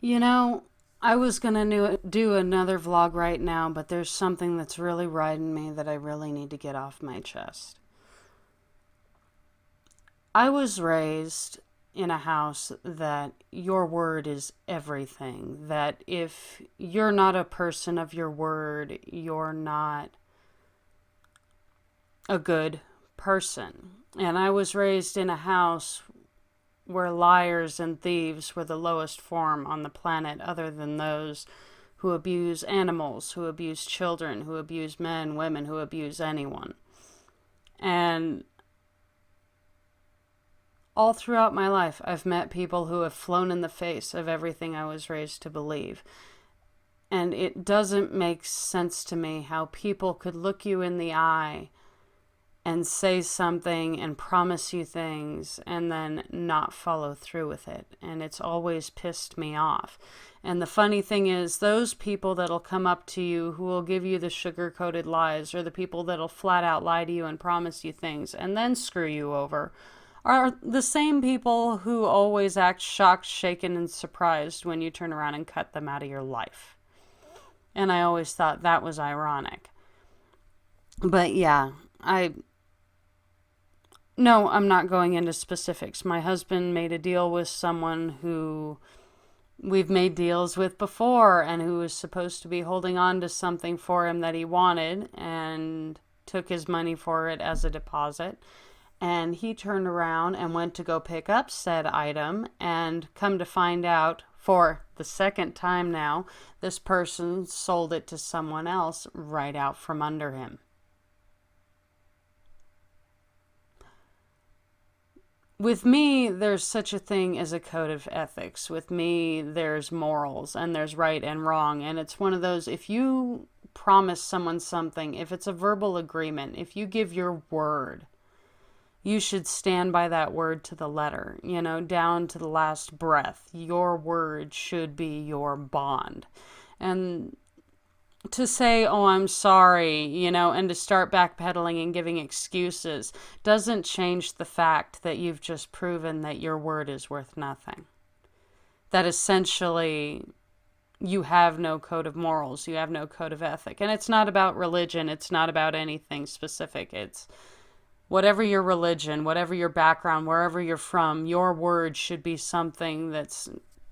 You know, I was gonna do another vlog right now, but there's something that's really riding me that I really need to get off my chest. I was raised in a house that your word is everything. That if you're not a person of your word, you're not a good person. And I was raised in a house where liars and thieves were the lowest form on the planet, other than those who abuse animals, who abuse children, who abuse men, women, who abuse anyone. And all throughout my life, I've met people who have flown in the face of everything I was raised to believe. And it doesn't make sense to me how people could look you in the eye and say something and promise you things and then not follow through with it. And it's always pissed me off. And the funny thing is, those people that'll come up to you who will give you the sugar coated lies, or the people that'll flat out lie to you and promise you things and then screw you over, are the same people who always act shocked, shaken, and surprised when you turn around and cut them out of your life. And I always thought that was ironic. But yeah, no, I'm not going into specifics. My husband made a deal with someone who we've made deals with before, and who was supposed to be holding on to something for him that he wanted, and took his money for it as a deposit. And he turned around and went to go pick up said item, and come to find out, for the second time now, this person sold it to someone else right out from under him. With me, there's such a thing as a code of ethics. With me, there's morals and there's right and wrong. And it's one of those, if you promise someone something, if it's a verbal agreement, if you give your word, you should stand by that word to the letter, down to the last breath. Your word should be your bond. And to say, oh, I'm sorry, and to start backpedaling and giving excuses doesn't change the fact that you've just proven that your word is worth nothing. That essentially you have no code of morals, you have no code of ethic. And it's not about religion, it's not about anything specific. It's whatever your religion, whatever your background, wherever you're from, your word should be something that's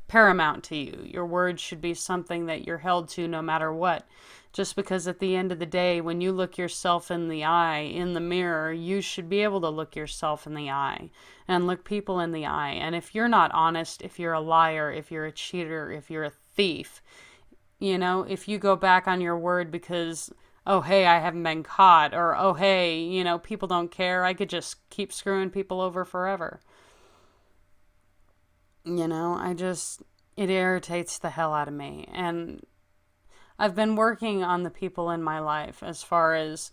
paramount to you. Your word should be something that you're held to no matter what. Just because at the end of the day, when you look yourself in the eye, in the mirror, you should be able to look yourself in the eye and look people in the eye. And if you're not honest, if you're a liar, if you're a cheater, if you're a thief, if you go back on your word because, oh, hey, I haven't been caught, or, oh, hey, people don't care, I could just keep screwing people over forever. It irritates the hell out of me. And I've been working on the people in my life as far as,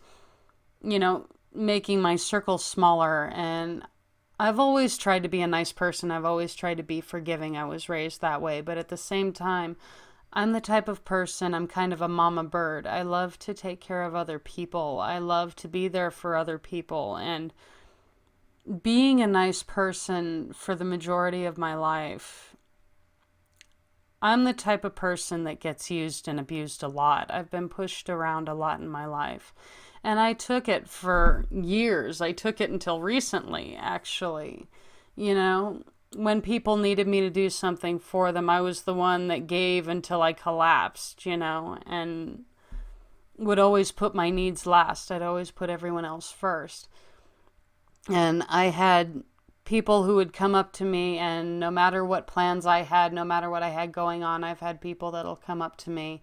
making my circle smaller. And I've always tried to be a nice person. I've always tried to be forgiving. I was raised that way. But at the same time, I'm the type of person, I'm kind of a mama bird. I love to take care of other people. I love to be there for other people. And being a nice person for the majority of my life, I'm the type of person that gets used and abused a lot. I've been pushed around a lot in my life. And I took it for years. I took it until recently, actually. When people needed me to do something for them, I was the one that gave until I collapsed, and would always put my needs last. I'd always put everyone else first. And I had people who would come up to me, and no matter what plans I had, no matter what I had going on, I've had people that'll come up to me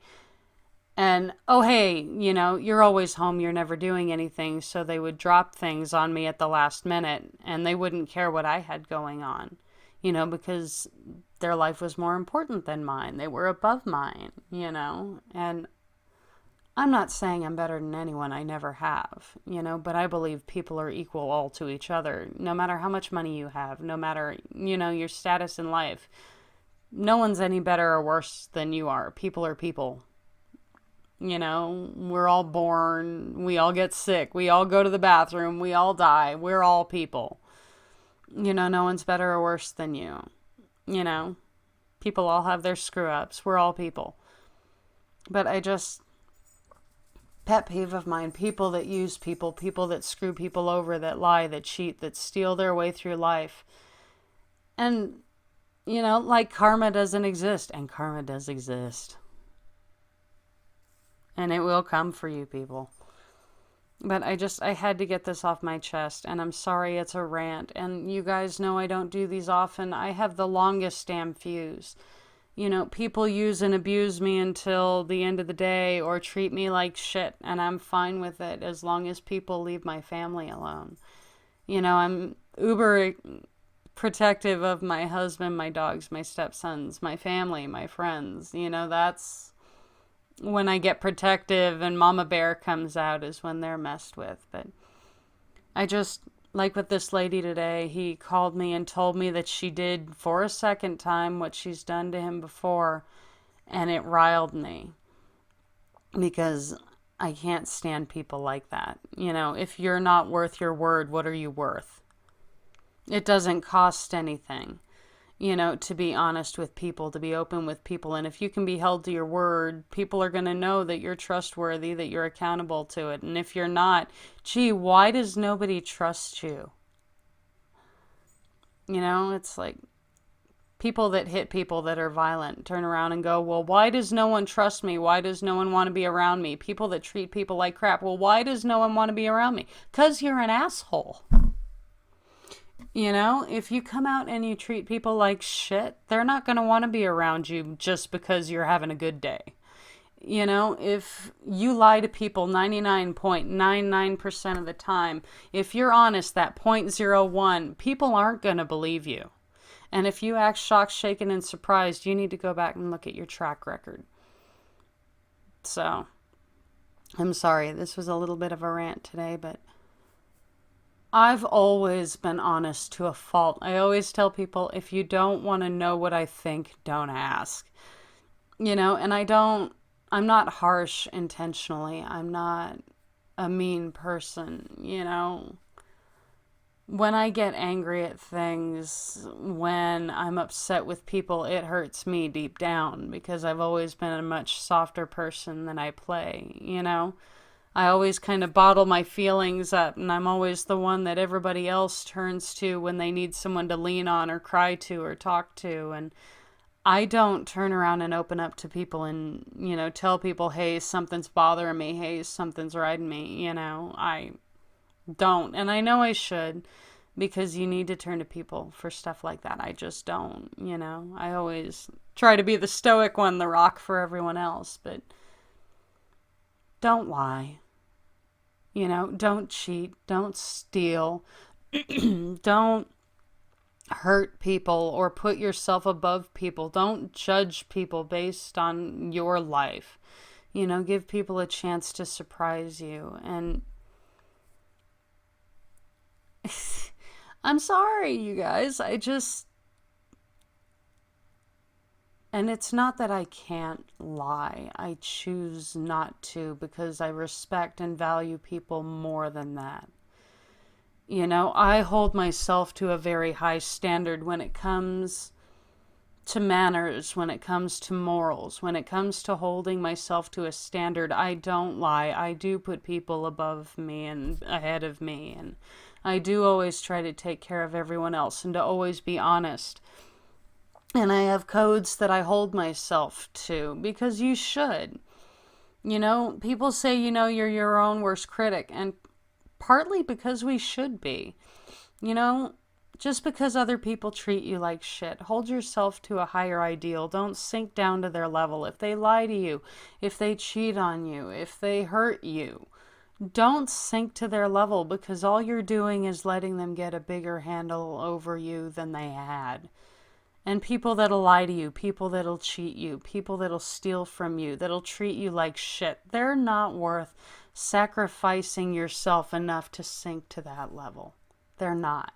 and, oh, hey, you're always home, you're never doing anything. So they would drop things on me at the last minute, and they wouldn't care what I had going on, because their life was more important than mine. They were above mine, and I'm not saying I'm better than anyone, I never have, but I believe people are equal all to each other, no matter how much money you have, no matter, your status in life. No one's any better or worse than you are. People are people. We're all born, we all get sick, we all go to the bathroom, we all die, we're all people. No one's better or worse than you, you know. People all have their screw ups. We're all people. But pet peeve of mine, people that use people, people that screw people over, that lie, that cheat, that steal their way through life. And, like karma doesn't exist, and karma does exist. And it will come for you people. But I had to get this off my chest, and I'm sorry it's a rant. And you guys know I don't do these often. I have the longest damn fuse. People use and abuse me until the end of the day or treat me like shit, and I'm fine with it as long as people leave my family alone. I'm uber protective of my husband, my dogs, my stepsons, my family, my friends. That's when I get protective and Mama Bear comes out is when they're messed with. But like with this lady today, he called me and told me that she did for a second time what she's done to him before, and it riled me because I can't stand people like that. If you're not worth your word, what are you worth? It doesn't cost anything, to be honest with people, to be open with people. And if you can be held to your word, people are going to know that you're trustworthy, that you're accountable to it. And if you're not, gee, why does nobody trust you? It's like people that hit people that are violent turn around and go, well, why does no one trust me? Why does no one want to be around me? People that treat people like crap. Well, why does no one want to be around me? 'Cause you're an asshole. If you come out and you treat people like shit, they're not going to want to be around you just because you're having a good day. If you lie to people 99.99% of the time, if you're honest, that 0.01, people aren't going to believe you. And if you act shocked, shaken, and surprised, you need to go back and look at your track record. So, I'm sorry, this was a little bit of a rant today, but I've always been honest to a fault. I always tell people, if you don't want to know what I think, don't ask. And I'm not harsh intentionally. I'm not a mean person, When I get angry at things, when I'm upset with people, it hurts me deep down because I've always been a much softer person than I play, I always kind of bottle my feelings up, and I'm always the one that everybody else turns to when they need someone to lean on or cry to or talk to. And I don't turn around and open up to people and, tell people, hey, something's bothering me. Hey, something's riding me. I don't. And I know I should, because you need to turn to people for stuff like that. I just don't, I always try to be the stoic one, the rock for everyone else, but don't lie. Don't cheat. Don't steal. Don't hurt people or put yourself above people. Don't judge people based on your life. Give people a chance to surprise you. And I'm sorry, you guys. And it's not that I can't lie. I choose not to because I respect and value people more than that. I hold myself to a very high standard when it comes to manners, when it comes to morals, when it comes to holding myself to a standard. I don't lie. I do put people above me and ahead of me. And I do always try to take care of everyone else and to always be honest. And I have codes that I hold myself to because you should. People say, you're your own worst critic. And partly because we should be. Just because other people treat you like shit, hold yourself to a higher ideal. Don't sink down to their level. If they lie to you, if they cheat on you, if they hurt you, don't sink to their level because all you're doing is letting them get a bigger handle over you than they had. And people that'll lie to you, people that'll cheat you, people that'll steal from you, that'll treat you like shit, they're not worth sacrificing yourself enough to sink to that level. They're not.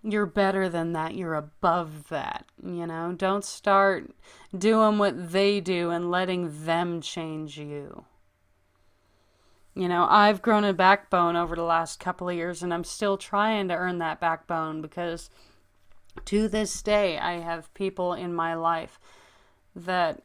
You're better than that. You're above that. Don't start doing what they do and letting them change you. I've grown a backbone over the last couple of years, and I'm still trying to earn that backbone because To this day, I have people in my life that,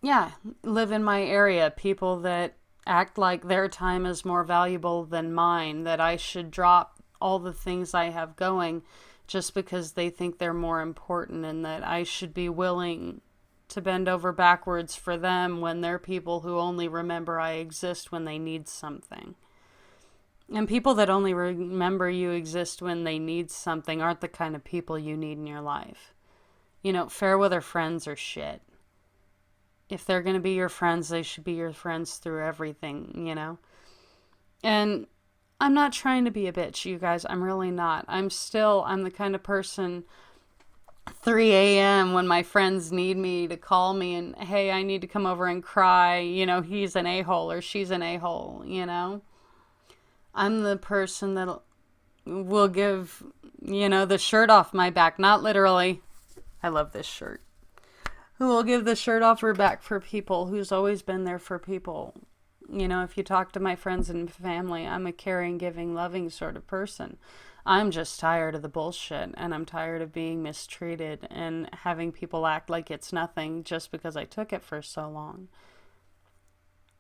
yeah, live in my area, people that act like their time is more valuable than mine, that I should drop all the things I have going just because they think they're more important, and that I should be willing to bend over backwards for them when they're people who only remember I exist when they need something. And people that only remember you exist when they need something aren't the kind of people you need in your life. You know, fair weather friends are shit. If they're going to be your friends, they should be your friends through everything, you know? And I'm not trying to be a bitch, you guys. I'm really not. I'm the kind of person, 3 a.m. when my friends need me to call me and, hey, I need to come over and cry, you know, he's an a-hole or she's an a-hole, you know? I'm the person that will give, you know, the shirt off my back. Not literally. I love this shirt. Who will give the shirt off her back for people, who's always been there for people. You know, if you talk to my friends and family, I'm a caring, giving, loving sort of person. I'm just tired of the bullshit, and I'm tired of being mistreated and having people act like it's nothing just because I took it for so long.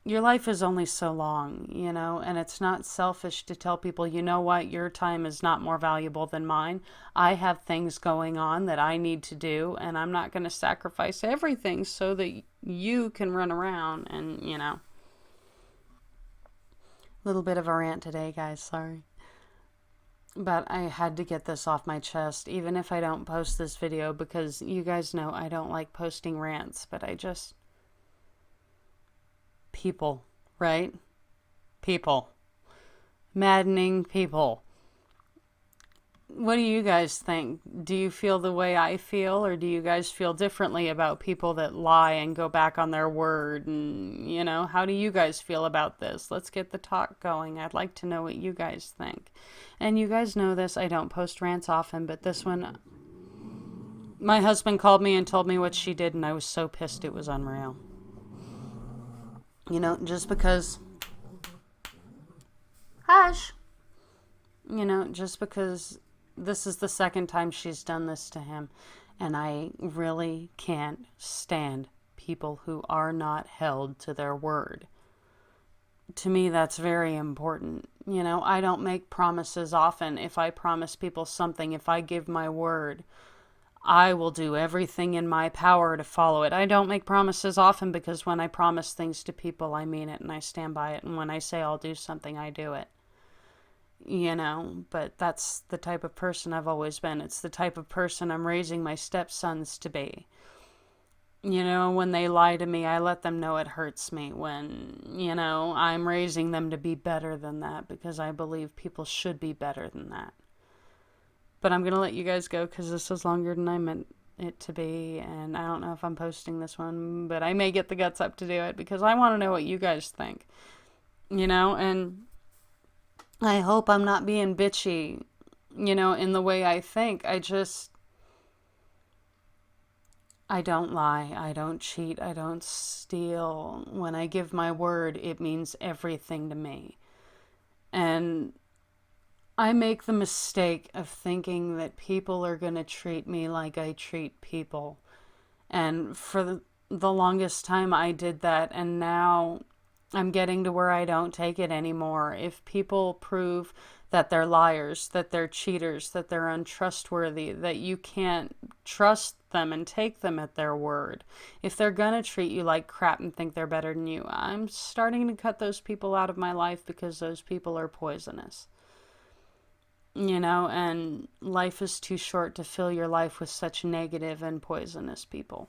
Your life is only so long, you know, and it's not selfish to tell people, you know what, your time is not more valuable than mine. I have things going on that I need to do, and I'm not going to sacrifice everything so that you can run around and, you know. A little bit of a rant today, guys, sorry. But I had to get this off my chest, even if I don't post this video, because you guys know I don't like posting rants, but people, right? People. Maddening people. What do you guys think? Do you feel the way I feel, or do you guys feel differently about people that lie and go back on their word? And, you know, how do you guys feel about this? Let's get the talk going. I'd like to know what you guys think. And you guys know this, I don't post rants often, but this one, my husband called me and told me what she did, and I was so pissed it was unreal. You know, just because, hush, you know, just because this is the second time she's done this to him, and I really can't stand people who are not held to their word. To me, that's very important. You know, I don't make promises often. If I promise people something, if I give my word, I will do everything in my power to follow it. I don't make promises often because when I promise things to people, I mean it and I stand by it. And when I say I'll do something, I do it. You know, but that's the type of person I've always been. It's the type of person I'm raising my stepsons to be. You know, when they lie to me, I let them know it hurts me. When, you know, I'm raising them to be better than that because I believe people should be better than that. But I'm going to let you guys go because this is longer than I meant it to be. And I don't know if I'm posting this one, but I may get the guts up to do it because I want to know what you guys think. You know, and I hope I'm not being bitchy, you know, in the way I think. I don't lie. I don't cheat. I don't steal. When I give my word, it means everything to me. And I make the mistake of thinking that people are going to treat me like I treat people. And for the longest time I did that, and now I'm getting to where I don't take it anymore. If people prove that they're liars, that they're cheaters, that they're untrustworthy, that you can't trust them and take them at their word, if they're gonna treat you like crap and think they're better than you, I'm starting to cut those people out of my life because those people are poisonous. You know, and life is too short to fill your life with such negative and poisonous people.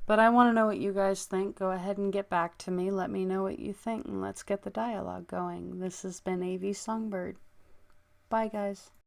But I want to know what you guys think. Go ahead and get back to me. Let me know what you think, and let's get the dialogue going. This has been AV Songbird. Bye, guys.